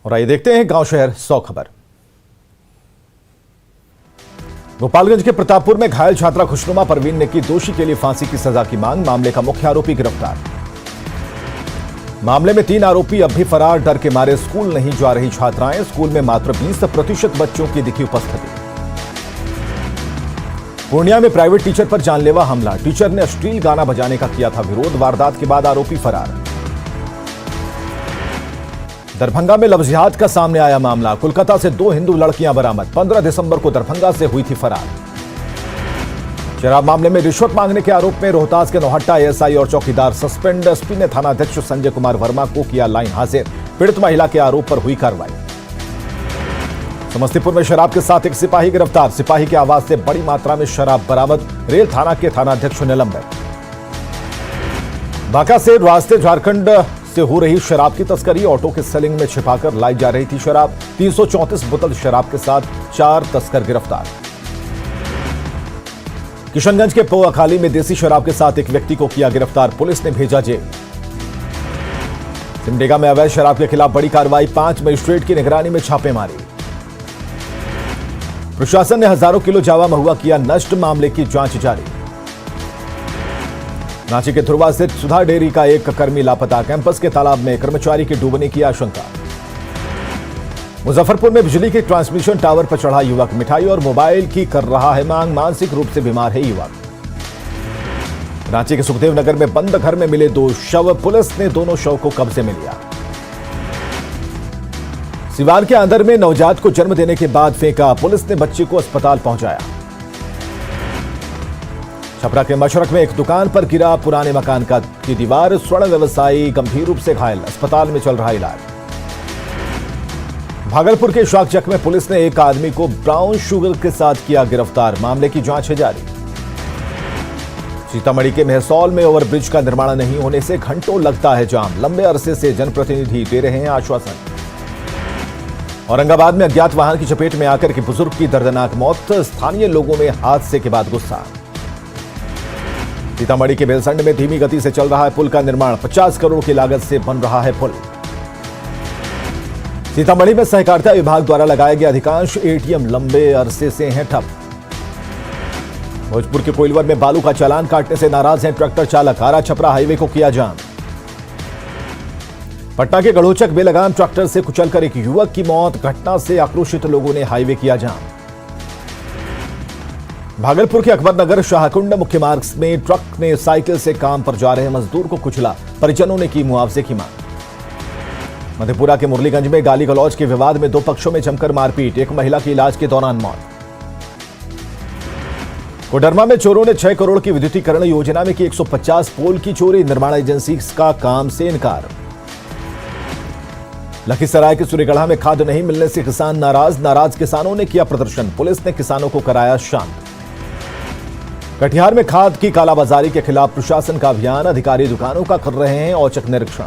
और आइए देखते हैं गांव शहर 100 खबर। गोपालगंज के प्रतापपुर में घायल छात्रा खुशनुमा परवीन ने की दोषी के लिए फांसी की सजा की मांग। मामले का मुख्य आरोपी गिरफ्तार। मामले में 3 आरोपी अब भी फरार। डर के मारे स्कूल नहीं जा रही छात्राएं। स्कूल में मात्र 20% बच्चों की दिखी उपस्थिति। पूर्णिया में प्राइवेट टीचर पर जानलेवा हमला। टीचर ने अश्लील गाना बजाने का किया था विरोध। वारदात के बाद आरोपी फरार। दरभंगा में लव जिहाद का सामने आया मामला। कोलकाता से 2 हिंदू लड़कियां बरामद। 15 दिसंबर को दरभंगा से हुई थी फरार। शराब मामले में रिश्वत मांगने के आरोप में रोहतास के नौहट्टा एएसआई और चौकीदार सस्पेंड। एसपी ने थानाध्यक्ष संजय कुमार वर्मा को किया लाइन हाजिर। पीड़ित महिला के आरोप पर हुई कार्रवाई। समस्तीपुर में शराब के साथ एक सिपाही गिरफ्तार। सिपाही के आवास से बड़ी मात्रा में शराब बरामद। रेल थाना के थानाध्यक्ष निलंबित। बांका से रास्ते झारखंड से हो रही शराब की तस्करी। ऑटो के सेलिंग में छिपाकर लाई जा रही थी शराब। 334 बोतल शराब के साथ 4 तस्कर गिरफ्तार। किशनगंज के पोअखाली में देसी शराब के साथ एक व्यक्ति को किया गिरफ्तार। पुलिस ने भेजा जेल। सिमडेगा में अवैध शराब के खिलाफ बड़ी कार्रवाई। 5 मजिस्ट्रेट की निगरानी में छापेमारी। प्रशासन ने हजारों किलो जावा महुआ किया नष्ट। मामले की जांच जारी। रांची के धुरवा स्थित सुधा डेयरी का एक कर्मी लापता। कैंपस के तालाब में कर्मचारी के डूबने की आशंका। मुजफ्फरपुर में बिजली के ट्रांसमिशन टावर पर चढ़ा युवक। मिठाई और मोबाइल की कर रहा है मांग। मानसिक रूप से बीमार है युवक। रांची के सुखदेव नगर में बंद घर में मिले 2 शव। पुलिस ने दोनों शव को कब्जे में लिया। सिवान के अंदर में नवजात को जन्म देने के बाद फेंका। पुलिस ने बच्चे को अस्पताल पहुंचाया। छपरा के मशरक में एक दुकान पर गिरा पुराने मकान की दीवार। स्वर्ण व्यवसायी गंभीर रूप से घायल। अस्पताल में चल रहा इलाज। भागलपुर के शाकचक में पुलिस ने एक आदमी को ब्राउन शुगर के साथ किया गिरफ्तार। मामले की जांच है जारी। सीतामढ़ी के मेहसौल में ओवरब्रिज का निर्माण नहीं होने से घंटों लगता है जाम। लंबे अरसे से जनप्रतिनिधि दे रहे हैं आश्वासन। औरंगाबाद में अज्ञात वाहन की चपेट में आकर के बुजुर्ग की दर्दनाक मौत। स्थानीय लोगों में हादसे के बाद गुस्सा। सीतामढ़ी के बेलसंड में धीमी गति से चल रहा है पुल का निर्माण। 50 करोड़ की लागत से बन रहा है पुल। सीतामढ़ी में सहकारिता विभाग द्वारा लगाए गए अधिकांश एटीएम लंबे अरसे से हैं ठप। भोजपुर के कोइलवर में बालू का चालान काटने से नाराज हैं ट्रैक्टर चालक। आरा छपरा हाईवे को किया जाम। पटना के गढ़ोचक बेलगाम ट्रैक्टर से कुचलकर एक युवक की मौत। घटना से आक्रोशित लोगों ने हाईवे किया जाम। भागलपुर के अकबरनगर शाहकुंड मुख्य मार्ग में ट्रक ने साइकिल से काम पर जा रहे मजदूर को कुचला। परिजनों ने की मुआवजे की मांग। मधेपुरा के मुरलीगंज में गाली गलौज के विवाद में 2 पक्षों में जमकर मारपीट। एक महिला की इलाज के दौरान मौत। कोडरमा में चोरों ने 6 करोड़ की विद्युतीकरण योजना में की 150 पोल की चोरी। निर्माण एजेंसी का काम से इनकार। लखीसराय के सूर्यगढ़ा में खाद नहीं मिलने से किसान नाराज किसानों ने किया प्रदर्शन। पुलिस ने किसानों को कराया शांत। कटिहार में खाद की कालाबाजारी के खिलाफ प्रशासन का अभियान। अधिकारी दुकानों का कर रहे हैं औचक निरीक्षण।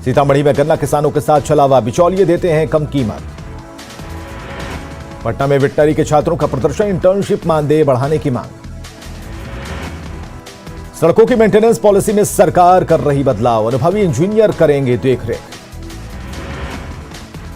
सीतामढ़ी में गन्ना किसानों के साथ छलावा। बिचौलिए देते हैं कम कीमत। पटना में वेटनरी के छात्रों का प्रदर्शन। इंटर्नशिप मानदेय बढ़ाने की मांग। सड़कों की मेंटेनेंस पॉलिसी में सरकार कर रही बदलाव। अनुभवी इंजीनियर करेंगे देखरेख।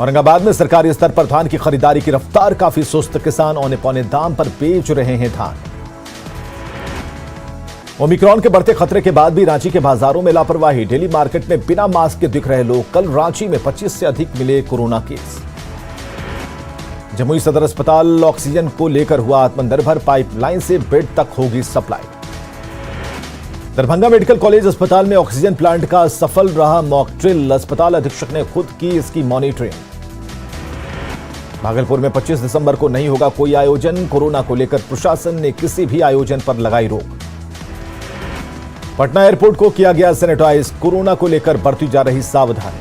औरंगाबाद में सरकारी स्तर पर धान की खरीदारी की रफ्तार काफी सुस्त। किसान औने पौने दाम पर बेच रहे हैं धान। ओमिक्रॉन के बढ़ते खतरे के बाद भी रांची के बाजारों में लापरवाही। डेली मार्केट में बिना मास्क के दिख रहे लोग। कल रांची में 25 से अधिक मिले कोरोना केस। जमुई सदर अस्पताल ऑक्सीजन को लेकर हुआ आत्मनिर्भर। पाइपलाइन से बेड तक होगी सप्लाई। दरभंगा मेडिकल कॉलेज अस्पताल में ऑक्सीजन प्लांट का सफल रहा मॉक ड्रिल। अस्पताल अधीक्षक ने खुद की इसकी मॉनिटरिंग। भागलपुर में 25 दिसंबर को नहीं होगा कोई आयोजन। कोरोना को लेकर प्रशासन ने किसी भी आयोजन पर लगाई रोक। पटना एयरपोर्ट को किया गया सैनिटाइज। कोरोना को लेकर बरती जा रही सावधानी।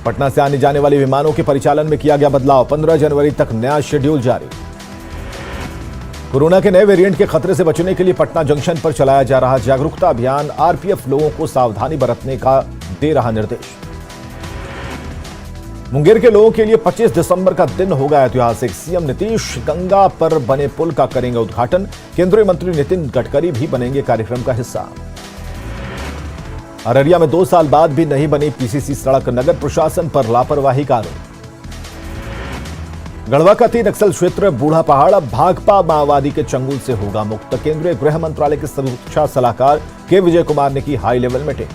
पटना से आने जाने वाले विमानों के परिचालन में किया गया बदलाव। 15 जनवरी तक नया शेड्यूल जारी। कोरोना के नए वेरिएंट के खतरे से बचने के लिए पटना जंक्शन पर चलाया जा रहा जागरूकता अभियान। आरपीएफ लोगों को सावधानी बरतने का दे रहा निर्देश। मुंगेर के लोगों के लिए 25 दिसंबर का दिन होगा ऐतिहासिक। सीएम नीतीश गंगा पर बने पुल का करेंगे उद्घाटन। केंद्रीय मंत्री नितिन गडकरी भी बनेंगे कार्यक्रम का हिस्सा। अररिया में 2 साल बाद भी नहीं बनी पीसीसी सड़क, नगर प्रशासन पर लापरवाही का आरोप। गढ़वा का 3 नक्सल क्षेत्र बूढ़ा पहाड़ अब भाकपा माओवादी के चंगुल से होगा मुक्त। केंद्रीय गृह मंत्रालय के सुरक्षा सलाहकार के विजय कुमार ने की हाई लेवल मीटिंग।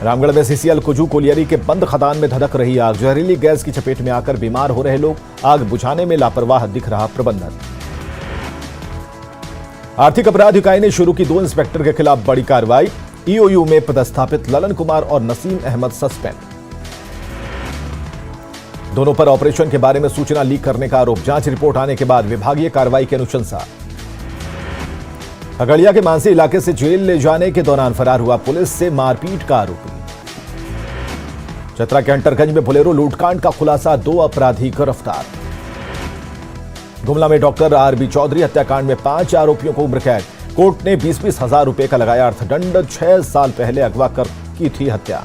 रामगढ़ में सीसीएल कुजू कोलियरी के बंद खदान में धधक रही आग, जहरीली गैस की चपेट में आकर बीमार हो रहे लोग, आग बुझाने में लापरवाह दिख रहा प्रबंधन। आर्थिक अपराध इकाई ने शुरू की 2 इंस्पेक्टर के खिलाफ बड़ी कार्रवाई, ईओयू में पदस्थापित ललन कुमार और नसीम अहमद सस्पेंड। दोनों पर ऑपरेशन के बारे में सूचना लीक करने का आरोप, जांच रिपोर्ट आने के बाद विभागीय कार्रवाई की अनुशंसा। खगड़िया के मानसी इलाके से जेल ले जाने के दौरान फरार हुआ पुलिस से मारपीट का आरोपी। चतरा के हंटरगंज में बोलेरो लूटकांड का खुलासा, 2 अपराधी गिरफ्तार। गुमला में डॉक्टर आरबी चौधरी हत्याकांड में 5 आरोपियों को उम्र कैद, कोर्ट ने 20-20 हजार रुपए का लगाया अर्थदंड, 6 साल पहले अगवा कर की थी हत्या।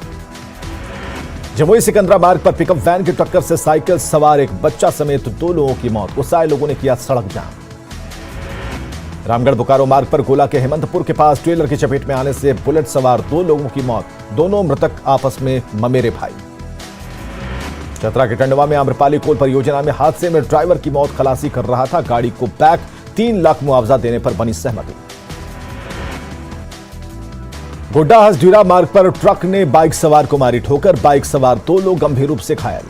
जमुई सिकंदरा मार्ग पर पिकअप वैन की टक्कर से साइकिल सवार एक बच्चा समेत 2 लोगों की मौत, गुस्साए लोगों ने किया सड़क जाम। रामगढ़ बोकारो मार्ग पर गोला के हेमंतपुर के पास ट्रेलर की चपेट में आने से बुलेट सवार 2 लोगों की मौत, दोनों मृतक आपस में ममेरे भाई। चतरा के टंडवा में आम्रपाली कोल परियोजना में हादसे में ड्राइवर की मौत, खलासी कर रहा था गाड़ी को बैक, 3 लाख मुआवजा देने पर बनी सहमति। गोड्डा हसडीरा मार्ग पर ट्रक ने बाइक सवार को मारी ठोकर, बाइक सवार 2 लोग गंभीर रूप से घायल।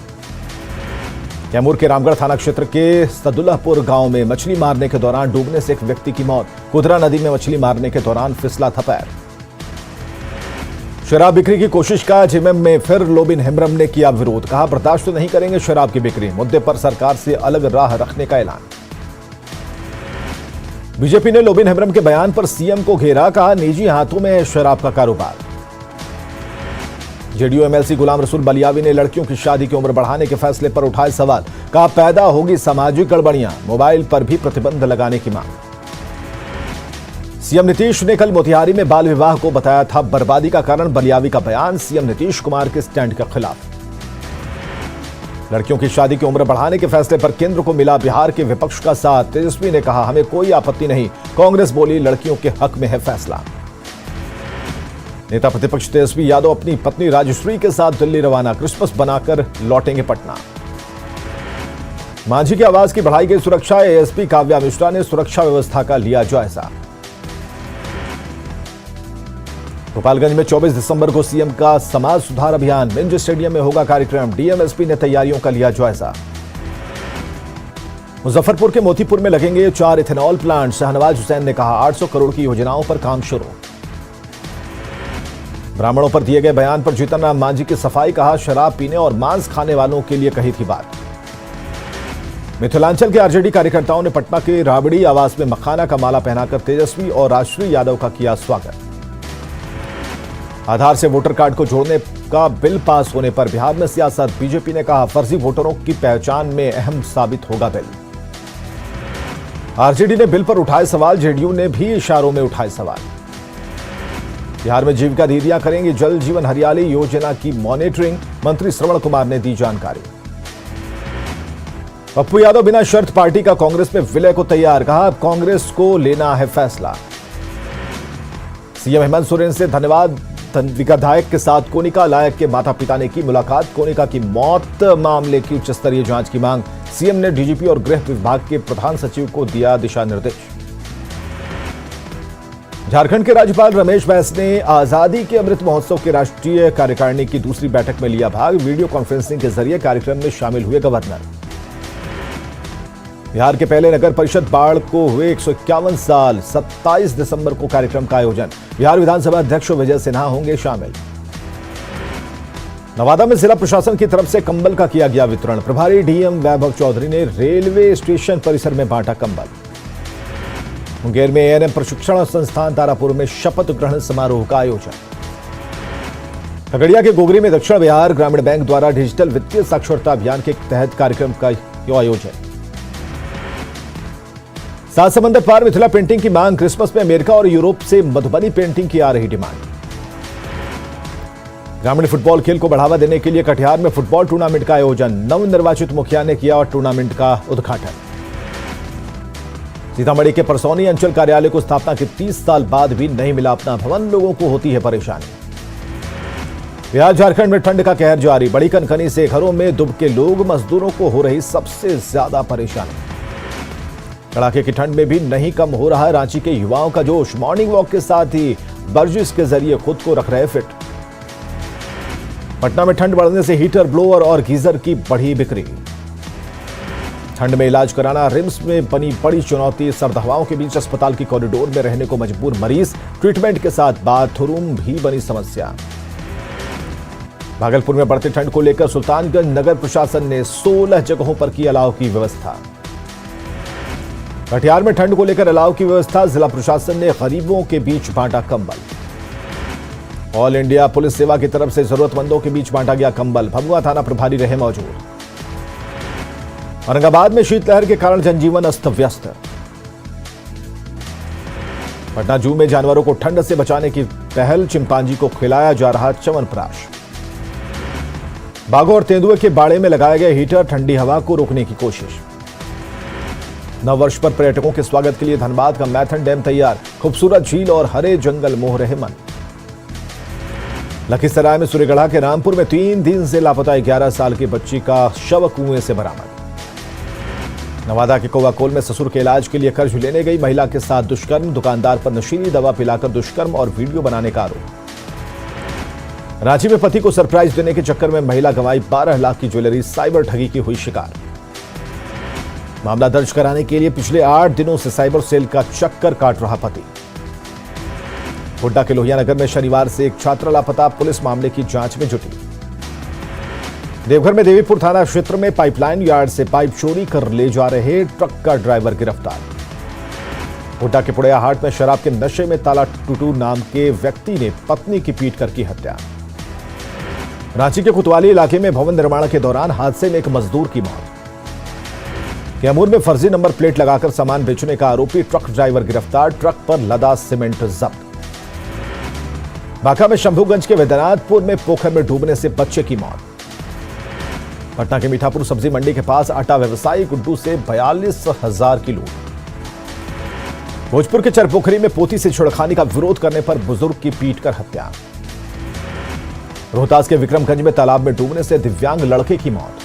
कैमूर के रामगढ़ थाना क्षेत्र के सदुल्लापुर गांव में मछली मारने के दौरान डूबने से एक व्यक्ति की मौत, कुदरा नदी में मछली मारने के दौरान फिसला था पैर। शराब बिक्री की कोशिश का जेएमएम में फिर लोबिन हेम्ब्रम ने किया विरोध, कहा बर्दाश्त नहीं करेंगे शराब की बिक्री, मुद्दे पर सरकार से अलग राह रखने का ऐलान। बीजेपी ने लोबिन हेम्ब्रम के बयान पर सीएम को घेरा, कहा निजी हाथों में है शराब का कारोबार। जेडीयू एमएलसी गुलाम रसूल बलियावी ने लड़कियों की शादी की उम्र बढ़ाने के फैसले पर उठाए सवाल, कहा पैदा होगी सामाजिक गड़बड़ियां, मोबाइल पर भी प्रतिबंध लगाने की मांग। सीएम नीतीश ने कल मोतिहारी में बाल विवाह को बताया था बर्बादी का कारण, बलियावी का बयान सीएम नीतीश कुमार के स्टैंड के खिलाफ। लड़कियों की शादी की उम्र बढ़ाने के फैसले पर केंद्र को मिला बिहार के विपक्ष का साथ, तेजस्वी ने कहा हमें कोई आपत्ति नहीं, कांग्रेस बोली लड़कियों के हक में है फैसला। नेता प्रतिपक्ष तेजस्वी यादव अपनी पत्नी राजश्री के साथ दिल्ली रवाना, क्रिसमस बनाकर लौटेंगे पटना। मांझी की आवाज की बढ़ाई गई सुरक्षा, एएसपी काव्या मिश्रा ने सुरक्षा व्यवस्था का लिया जायजा। गोपालगंज में 24 दिसंबर को सीएम का समाज सुधार अभियान, मिंज स्टेडियम में होगा कार्यक्रम, डीएमएसपी ने तैयारियों का लिया जायजा। मुजफ्फरपुर के मोतीपुर में लगेंगे 4 इथेनॉल प्लांट, शाहनवाज हुसैन ने कहा 800 करोड़ की योजनाओं पर काम शुरू। ब्राह्मणों पर दिए गए बयान पर जीतन राम मांझी की सफाई, कहा शराब पीने और मांस खाने वालों के लिए कही थी बात। मिथिलांचल के आरजेडी कार्यकर्ताओं ने पटना के राबड़ी आवास में मखाना का माला पहनाकर तेजस्वी और राजश्री यादव का किया स्वागत। आधार से वोटर कार्ड को जोड़ने का बिल पास होने पर बिहार में सियासत, बीजेपी ने कहा फर्जी वोटरों की पहचान में अहम साबित होगा बिल। आरजेडी ने बिल पर उठाए सवाल, जेडीयू ने भी इशारों में उठाए सवाल। बिहार में जीविका दीदियां करेंगी जल जीवन हरियाली योजना की मॉनिटरिंग, मंत्री श्रवण कुमार ने दी जानकारी। पप्पू यादव बिना शर्त पार्टी का कांग्रेस में विलय को तैयार, कहा अब कांग्रेस को लेना है फैसला। सीएम हेमंत सोरेन से धन्यवाद, विधायक के साथ कोनिका लायक के माता पिता ने की मुलाकात, कोनिका की मौत मामले की उच्च स्तरीय जांच की मांग, सीएम ने डीजीपी और गृह विभाग के प्रधान सचिव को दिया दिशा निर्देश। झारखंड के राज्यपाल रमेश बैस ने आजादी के अमृत महोत्सव के राष्ट्रीय कार्यकारिणी की दूसरी बैठक में लिया भाग, वीडियो कॉन्फ्रेंसिंग के जरिए कार्यक्रम में शामिल हुए गवर्नर। बिहार के पहले नगर परिषद बाढ़ को हुए 151 साल, 27 दिसंबर को कार्यक्रम का आयोजन, बिहार विधानसभा अध्यक्ष विजय सिन्हा होंगे शामिल। नवादा में जिला प्रशासन की तरफ से कंबल का किया गया वितरण, प्रभारी डीएम वैभव चौधरी ने रेलवे स्टेशन परिसर में बांटा कंबल। मुंगेर में एएनएम प्रशिक्षण संस्थान तारापुर में शपथ ग्रहण समारोह का आयोजन। खगड़िया के गोगरी में दक्षिण बिहार ग्रामीण बैंक द्वारा डिजिटल वित्तीय साक्षरता अभियान के तहत कार्यक्रम का आयोजन। सात समंदर पार मिथिला पेंटिंग की मांग, क्रिसमस में अमेरिका और यूरोप से मधुबनी पेंटिंग की आ रही डिमांड। ग्रामीण फुटबॉल खेल को बढ़ावा देने के लिए कटिहार में फुटबॉल टूर्नामेंट का आयोजन, नवनिर्वाचित मुखिया ने किया और टूर्नामेंट का उद्घाटन। सीतामढ़ी के परसौनी अंचल कार्यालय को स्थापना के 30 साल बाद भी नहीं मिला अपना भवन, लोगों को होती है परेशानी। बिहार झारखंड में ठंड का कहर जारी, बड़ी कनकनी से घरों में दुबके लोग, मजदूरों को हो रही सबसे ज्यादा परेशानी। कड़ाके की ठंड में भी नहीं कम हो रहा है रांची के युवाओं का जोश, मॉर्निंग वॉक के साथ ही वर्जिश के जरिए खुद को रख रहे फिट। पटना में ठंड बढ़ने से हीटर, ब्लोअर और गीजर की बढ़ी बिक्री। ठंड में इलाज कराना रिम्स में बनी बड़ी चुनौती, सर्द हवाओं के बीच अस्पताल की कॉरिडोर में रहने को मजबूर मरीज, ट्रीटमेंट के साथ बाथरूम भी बनी समस्या। भागलपुर में बढ़ती ठंड को लेकर सुल्तानगंज नगर प्रशासन ने 16 जगहों पर की अलाव की व्यवस्था। कटिहार में ठंड को लेकर अलाव की व्यवस्था, जिला प्रशासन ने गरीबों के बीच बांटा कंबल। ऑल इंडिया पुलिस सेवा की तरफ से जरूरतमंदों के बीच बांटा गया कंबल, भभुआ थाना प्रभारी रहे मौजूद। औरंगाबाद में शीतलहर के कारण जनजीवन अस्त व्यस्त। पटना जू में जानवरों को ठंड से बचाने की पहल, चिंपांजी को खिलाया जा रहा च्यवनप्राश। बाघों और तेंदुए के बाड़े में लगाए गए हीटर, ठंडी हवा को रोकने की कोशिश। नववर्ष पर पर्यटकों के स्वागत के लिए धनबाद का मैथन डैम तैयार, खूबसूरत झील और हरे जंगल मोह रहे मन। लखीसराय में सूर्यगढ़ा के रामपुर में 3 दिन से लापता 11 साल की बच्ची का शव कुएं से बरामद। नवादा के कोवाकोल में ससुर के इलाज के लिए कर्ज लेने गई महिला के साथ दुष्कर्म, दुकानदार पर नशीली दवा पिलाकर दुष्कर्म और वीडियो बनाने का आरोप। रांची में पति को सरप्राइज देने के चक्कर में महिला गंवाई 12 लाख की ज्वेलरी, साइबर ठगी की हुई शिकार। मामला दर्ज कराने के लिए पिछले 8 दिनों से साइबर सेल का चक्कर काट रहा पति। गोड्डा के लोहिया नगर में शनिवार से एक छात्र लापता, पुलिस मामले की जांच में जुटी। देवघर में देवीपुर थाना क्षेत्र में पाइपलाइन यार्ड से पाइप चोरी कर ले जा रहे ट्रक का ड्राइवर गिरफ्तार। गोड्डा के पुड़िया हाट में शराब के नशे में ताला टूटू नाम के व्यक्ति ने पत्नी की पीट कर की हत्या। रांची के कोतवाली इलाके में भवन निर्माण के दौरान हादसे में एक मजदूर की मौत। कैमूर में फर्जी नंबर प्लेट लगाकर सामान बेचने का आरोपी ट्रक ड्राइवर गिरफ्तार, ट्रक पर लदा सीमेंट जब्त। बांका में शंभूगंज के वैद्यनाथपुर में पोखर में डूबने से बच्चे की मौत। पटना के मीठापुर सब्जी मंडी के पास आटा व्यवसायी गुड्डू से 42,000 की लूट। भोजपुर के चरपोखरी में पोती से छेड़खानी का विरोध करने पर बुजुर्ग की पीट कर हत्या। रोहतास के विक्रमगंज में तालाब में डूबने से दिव्यांग लड़के की मौत।